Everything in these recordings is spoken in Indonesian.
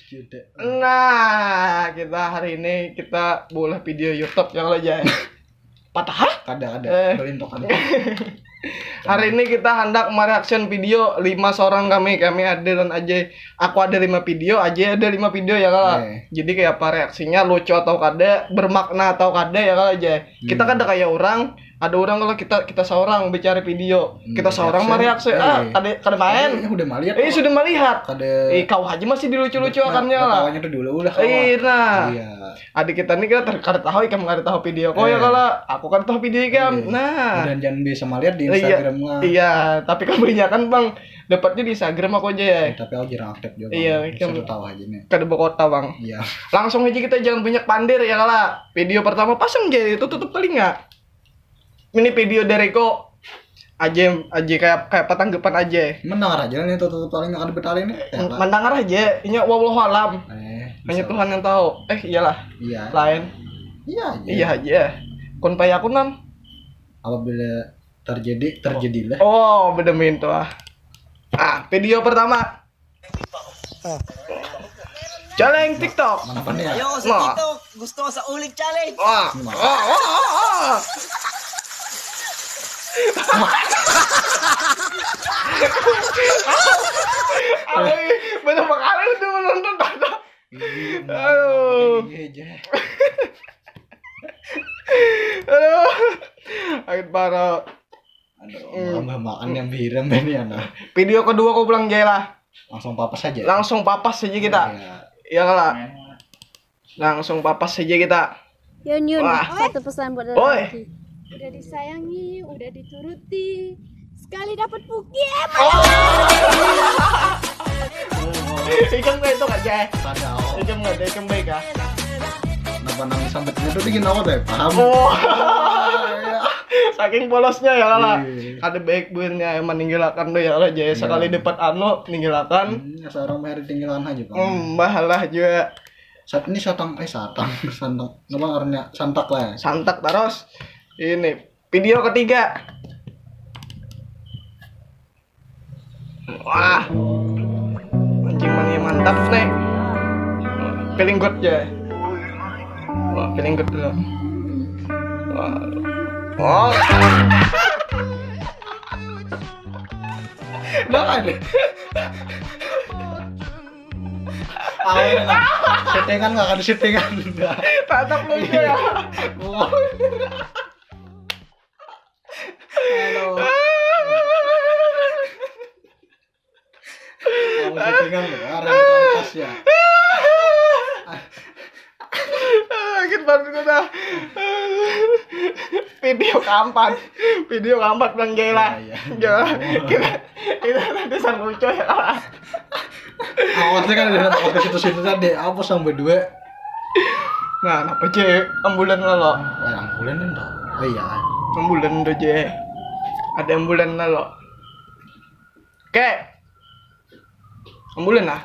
Nah, kita hari ini kita boleh video YouTube yang aja. Patah? Kada. Belintokan. Hari ini kita hendak mereaction video 5 seorang kami ada dan Ajay. Aku ada 5 video, Ajay ada 5 video ya kalau. Jadi kayak apa reaksinya, lucu atau kada, bermakna atau kada ya kalau Ajay. Kita kada kayak orang, ada orang kalau kita seorang bicara video, kita seorang mereaksi. Kada main. Udah melihat. Sudah melihat. Kada. Kau aja masih dilucu-lucu akannya lah. Kawanya tuh dulu udah. Nah. Iya. Adik kita nih kada tahu ikam kada tahu video kau ya kalau aku kan tahu video ikam. Nah. Dan jangan bisa melihat di Instagram lah. Iya, tapi kebanyakan Bang dapatnya di Instagram aku aja ya. Tapi aku jarang aktif juga. Iya, ikam tahu aja nih. Kada kota Bang. Iya. Langsung aja kita jangan banyak pandir ya kalau. Video pertama pasang aja itu tutup telinga. Ini video dari kok aja kayak apa tanggapan aja. Mendengar aja nih tutup telinga kada betali nih. Mendengar aja, ini wallahu alam. Hanya Tuhan yang tahu. Iyalah. Iya. Lain. Iya aja. Iya aja. Kun payakunan. Apabila terjadilah. Oh, bedemin tuh ah. Video pertama. Challenge TikTok. Mana pan ya? Ayo sa TikTok, gusto ko sa ulit challenge. Bener kali udah menonton tata. Aduh. Aduh. Akhir para. Aduh, makan yang biram ini anak. Video kedua kau pulang jaya lah. Langsung papas saja. Langsung papas saja kita. Iya lah. Langsung papas saja kita. Yun, satu pesan buat Oi. Udah disayangi, udah dituruti, sekali dapat puki Ikan gak itu gak jaya? Ada. Ikan gak ada, ikan baik ah. Kenapa nangis sambatnya tuh bikin awal deh, paham? Saking polosnya ya lah. Ada baik buirnya yang meninggalkan tuh ya lah jaya sekali dapat meninggalkan. Seorang mer tinggalan aja bang. Bahalah juga. Saat ini satang. Nama artinya santak lah. Santak terus. Ini video ketiga. Wah. Anjing mania mantap nih. Feeling good ya. Wah, feeling good dulu. Wah. Oh. Udah ada. Settingan nggak ada settingan. Tatap lu ya. Halo. Kamu settingan ada kualitas ya. Sakit banget gue dah. Video keempat bilang gila. Kita nanti sang lucu ya. Awalnya kan ada pakai situ-situ tadi, apa sampai 2. Nah, apa je ambulan lo? Ambulan enggak. Oh iya. Ambulan tuh je. Ada ambulan lo. Oke. Ambulan lah.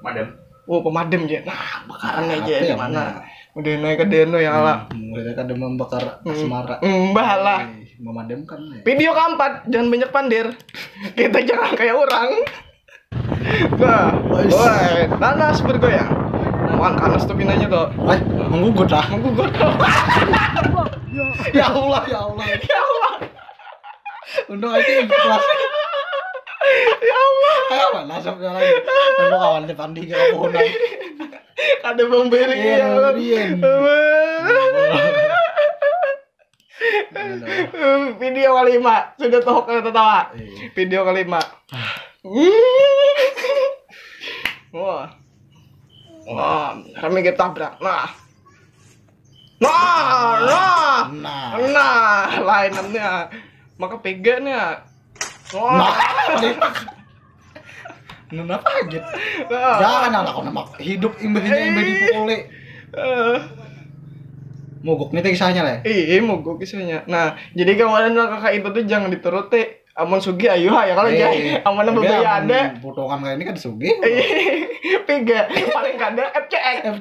Madam. Oh, pemadam je. Nah, bakaran aja di mana? Udah naik ke deno ya lah. Udah kada membakar asmara. Bahalah. Memadamkan ya. Video keempat, jangan banyak pandir. Kita jangan kayak orang. Nah, woi, nanas bergoyang. Makan panas tuh pinanya tuh. Menggugut lah. Ya Allah. Untung aja kelas. Ya Allah. Ayo mana sampai lagi. Untung kawannya pandi ke pohonan. Ada bang beri ya. Video kelima sudah tahu kalau tertawa. Video kelima. Wah, kami kita tabrak. Nah, lainnya. Maka peganya. Kenapa aja? Jangan anak hidup imbahnya dipukuli. Mogok nih kisahnya lah. Mogok kisahnya. Nah, jadi kawan kakak itu tuh jangan dituruti. Amun sugi ayo ya kalau jadi amun berbaya ada. Potongan kayak ini kan sugi. Tiga paling kada FCX.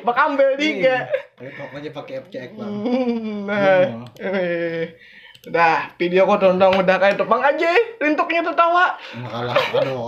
Bak ambil 3. Pokoknya pakai FCX lah. Udah, video kau tonton udah kayak tepang aja, rintuknya tertawa. Makalah, aduh.